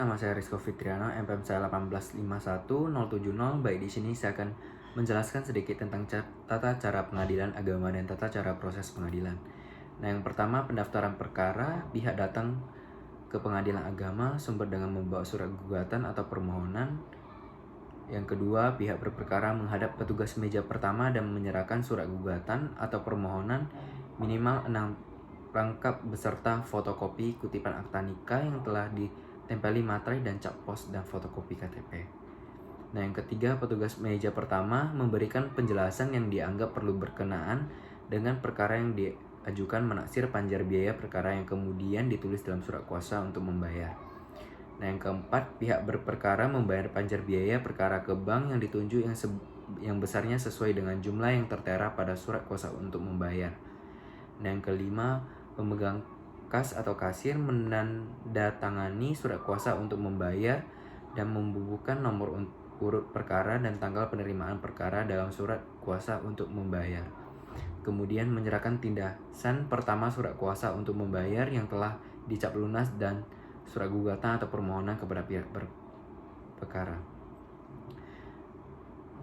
Nama saya Rizko Fitriano, MPM saya 1851070. Baik, di sini saya akan menjelaskan sedikit tentang tata cara pengadilan agama dan tata cara proses pengadilan. Nah, yang pertama, pendaftaran perkara. Pihak datang ke pengadilan agama sumber dengan membawa surat gugatan atau permohonan. Yang kedua, pihak berperkara menghadap petugas meja pertama dan menyerahkan surat gugatan atau permohonan minimal 6 rangkap beserta fotokopi kutipan akta nikah yang telah ditempeli materai dan cap pos dan fotokopi KTP. Nah, yang ketiga, petugas meja pertama memberikan penjelasan yang dianggap perlu berkenaan dengan perkara yang diajukan, menaksir panjar biaya perkara yang kemudian ditulis dalam surat kuasa untuk membayar. Nah, yang keempat, pihak berperkara membayar panjar biaya perkara ke bank yang ditunjuk yang besarnya sesuai dengan jumlah yang tertera pada surat kuasa untuk membayar. Nah, yang kelima, pemegang kas atau kasir menandatangani surat kuasa untuk membayar dan membubuhkan nomor urut perkara dan tanggal penerimaan perkara dalam surat kuasa untuk membayar. Kemudian menyerahkan tindasan pertama surat kuasa untuk membayar yang telah dicap lunas dan surat gugatan atau permohonan kepada pihak berperkara.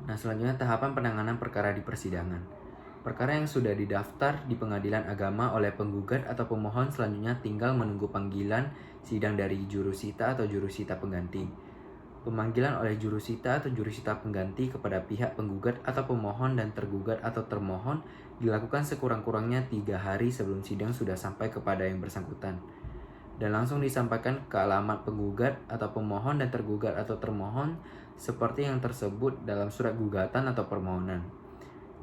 Nah, selanjutnya tahapan penanganan perkara di persidangan. Perkara yang sudah didaftar di pengadilan agama oleh penggugat atau pemohon selanjutnya tinggal menunggu panggilan sidang dari jurusita atau jurusita pengganti. Pemanggilan oleh jurusita atau jurusita pengganti kepada pihak penggugat atau pemohon dan tergugat atau termohon dilakukan sekurang-kurangnya 3 hari sebelum sidang sudah sampai kepada yang bersangkutan, dan langsung disampaikan ke alamat penggugat atau pemohon dan tergugat atau termohon seperti yang tersebut dalam surat gugatan atau permohonan.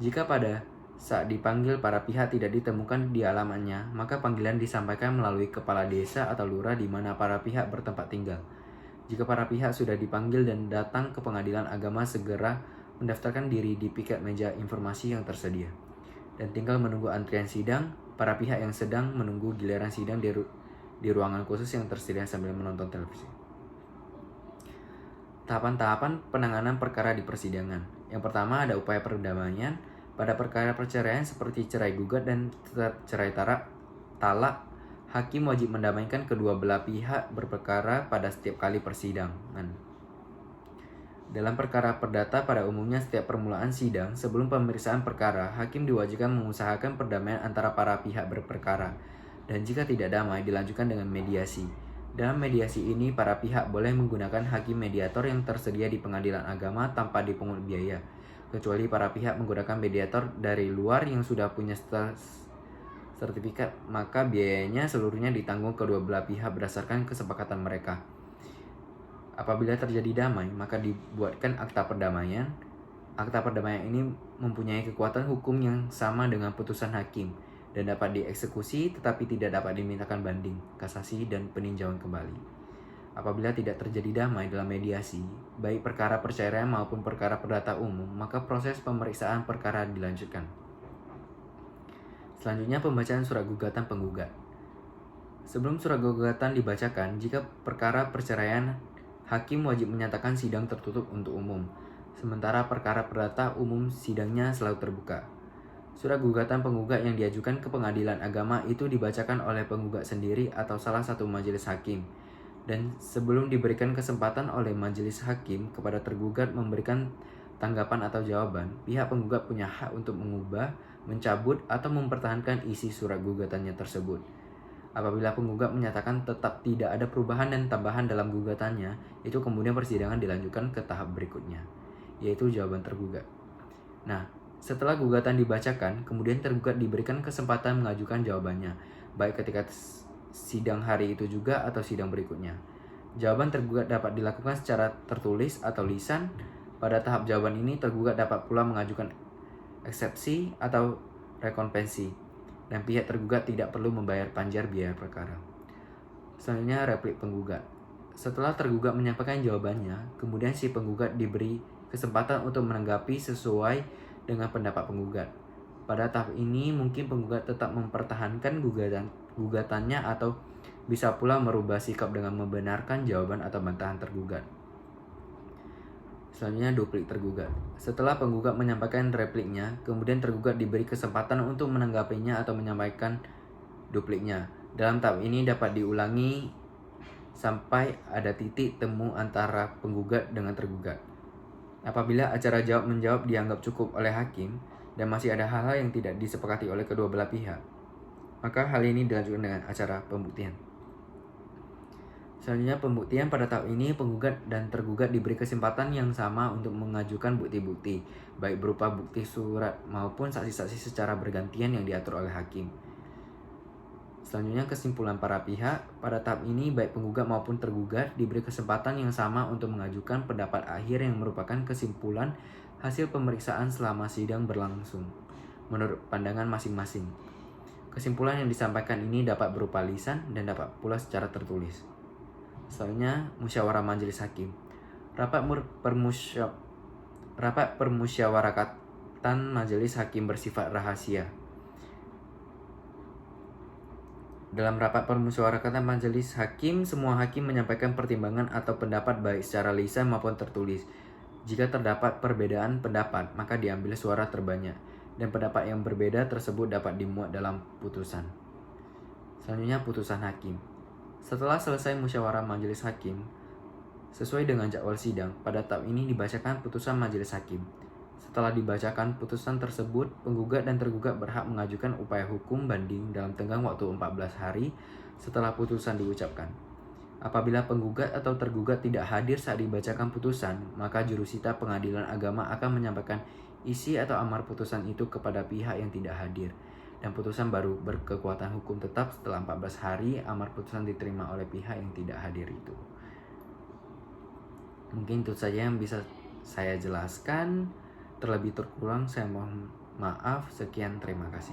Jika pada saat dipanggil para pihak tidak ditemukan di alamatnya, maka panggilan disampaikan melalui kepala desa atau lurah di mana para pihak bertempat tinggal. Jika para pihak sudah dipanggil dan datang ke pengadilan agama, segera mendaftarkan diri di piket meja informasi yang tersedia, dan tinggal menunggu antrian sidang. Para pihak yang sedang menunggu giliran sidang di ruangan khusus yang tersedia sambil menonton televisi. Tahapan-tahapan penanganan perkara di persidangan. Yang pertama, ada upaya perdamaian. Pada perkara perceraian seperti cerai gugat dan cerai talak, hakim wajib mendamaikan kedua belah pihak berperkara pada setiap kali persidangan. Dalam perkara perdata pada umumnya setiap permulaan sidang sebelum pemeriksaan perkara, hakim diwajibkan mengusahakan perdamaian antara para pihak berperkara, dan jika tidak damai dilanjutkan dengan mediasi. Dalam mediasi ini, para pihak boleh menggunakan hakim mediator yang tersedia di pengadilan agama tanpa dipungut biaya, kecuali para pihak menggunakan mediator dari luar yang sudah punya sertifikat, maka biayanya seluruhnya ditanggung kedua belah pihak berdasarkan kesepakatan mereka. Apabila terjadi damai, maka dibuatkan akta perdamaian. Akta perdamaian ini mempunyai kekuatan hukum yang sama dengan putusan hakim dan dapat dieksekusi tetapi tidak dapat dimintakan banding, kasasi, dan peninjauan kembali. Apabila tidak terjadi damai dalam mediasi, baik perkara perceraian maupun perkara perdata umum, maka proses pemeriksaan perkara dilanjutkan. Selanjutnya, pembacaan surat gugatan penggugat. Sebelum surat gugatan dibacakan, jika perkara perceraian, hakim wajib menyatakan sidang tertutup untuk umum. Sementara perkara perdata umum sidangnya selalu terbuka. Surat gugatan penggugat yang diajukan ke pengadilan agama itu dibacakan oleh penggugat sendiri atau salah satu majelis hakim. Dan sebelum diberikan kesempatan oleh majelis hakim kepada tergugat memberikan tanggapan atau jawaban, pihak penggugat punya hak untuk mengubah, mencabut, atau mempertahankan isi surat gugatannya tersebut. Apabila penggugat menyatakan tetap tidak ada perubahan dan tambahan dalam gugatannya, itu kemudian persidangan dilanjutkan ke tahap berikutnya, yaitu jawaban tergugat. Nah, setelah gugatan dibacakan, kemudian tergugat diberikan kesempatan mengajukan jawabannya, baik ketika sidang hari itu juga atau sidang berikutnya. Jawaban tergugat dapat dilakukan secara tertulis atau lisan. Pada tahap jawaban ini, tergugat dapat pula mengajukan eksepsi atau rekonvensi, dan pihak tergugat tidak perlu membayar panjar biaya perkara. Selanjutnya, replik penggugat. Setelah tergugat menyampaikan jawabannya, kemudian si penggugat diberi kesempatan untuk menanggapi sesuai dengan pendapat penggugat. Pada tahap ini mungkin penggugat tetap mempertahankan gugatannya atau bisa pula merubah sikap dengan membenarkan jawaban atau bantahan tergugat. Selanjutnya, duplik tergugat. Setelah penggugat menyampaikan repliknya, kemudian tergugat diberi kesempatan untuk menanggapinya atau menyampaikan dupliknya. Dalam tahap ini dapat diulangi sampai ada titik temu antara penggugat dengan tergugat. Apabila acara jawab-menjawab dianggap cukup oleh hakim dan masih ada hal-hal yang tidak disepakati oleh kedua belah pihak, maka hal ini dilanjutkan dengan acara pembuktian. Selanjutnya, pembuktian. Pada tahap ini penggugat dan tergugat diberi kesempatan yang sama untuk mengajukan bukti-bukti, baik berupa bukti surat maupun saksi-saksi secara bergantian yang diatur oleh hakim. Selanjutnya, kesimpulan para pihak. Pada tahap ini baik penggugat maupun tergugat diberi kesempatan yang sama untuk mengajukan pendapat akhir yang merupakan kesimpulan hasil pemeriksaan selama sidang berlangsung menurut pandangan masing-masing. Kesimpulan yang disampaikan ini dapat berupa lisan dan dapat pula secara tertulis. Selanjutnya, musyawarah majelis hakim. Rapat permusyawaratan majelis hakim bersifat rahasia. Dalam rapat permusyawaratan majelis hakim, semua hakim menyampaikan pertimbangan atau pendapat baik secara lisan maupun tertulis. Jika terdapat perbedaan pendapat, maka diambil suara terbanyak, dan pendapat yang berbeda tersebut dapat dimuat dalam putusan. Selanjutnya, putusan hakim. Setelah selesai musyawarah majelis hakim, sesuai dengan jadwal sidang, pada tahap ini dibacakan putusan majelis hakim. Setelah dibacakan putusan tersebut, penggugat dan tergugat berhak mengajukan upaya hukum banding dalam tenggang waktu 14 hari setelah putusan diucapkan. Apabila penggugat atau tergugat tidak hadir saat dibacakan putusan, maka jurusita pengadilan agama akan menyampaikan isi atau amar putusan itu kepada pihak yang tidak hadir, dan putusan baru berkekuatan hukum tetap setelah 14 hari amar putusan diterima oleh pihak yang tidak hadir itu. Mungkin itu saja yang bisa saya jelaskan. Terlebih terkurang saya mohon maaf. Sekian, terima kasih.